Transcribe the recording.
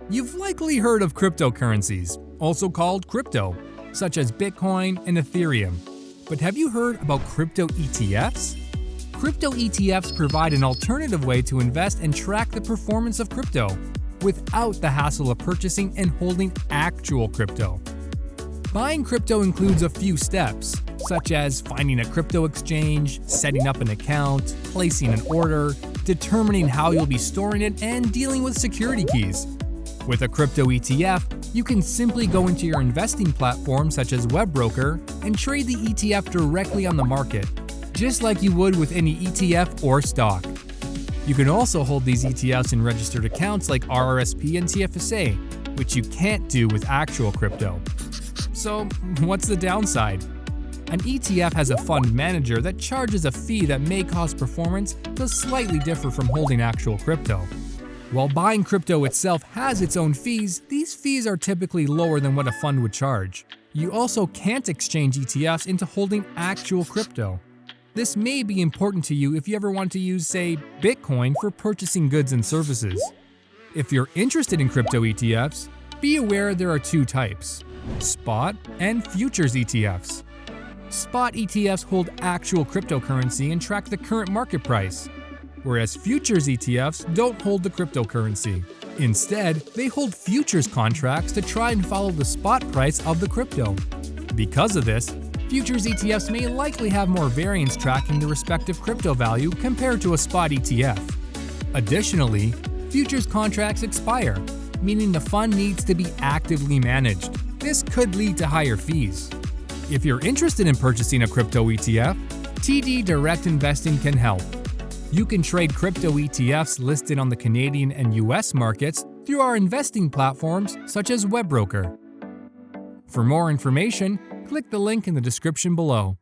You've likely heard of cryptocurrencies, also called crypto, such as Bitcoin and Ethereum. But have you heard about crypto ETFs? Crypto ETFs provide an alternative way to invest and track the performance of crypto without the hassle of purchasing and holding actual crypto. Buying crypto includes a few steps, such as finding a crypto exchange, setting up an account, placing an order, determining how you'll be storing it, and dealing with security keys. With a crypto ETF, you can simply go into your investing platform such as Webbroker and trade the ETF directly on the market, just like you would with any ETF or stock. You can also hold these ETFs in registered accounts like RRSP and TFSA, which you can't do with actual crypto. So, what's the downside? An ETF has a fund manager that charges a fee that may cause performance to slightly differ from holding actual crypto. While buying crypto itself has its own fees, these fees are typically lower than what a fund would charge. You also can't exchange ETFs into holding actual crypto. This may be important to you if you ever want to use, say, Bitcoin for purchasing goods and services. If you're interested in crypto ETFs, be aware there are two types: spot and futures ETFs. Spot ETFs hold actual cryptocurrency and track the current market price, whereas futures ETFs don't hold the cryptocurrency. Instead, they hold futures contracts to try and follow the spot price of the crypto. Because of this, futures ETFs may likely have more variance tracking the respective crypto value compared to a spot ETF. Additionally, futures contracts expire, meaning the fund needs to be actively managed. This could lead to higher fees. If you're interested in purchasing a crypto ETF, TD Direct Investing can help. You can trade crypto ETFs listed on the Canadian and US markets through our investing platforms such as Webbroker. For more information, click the link in the description below.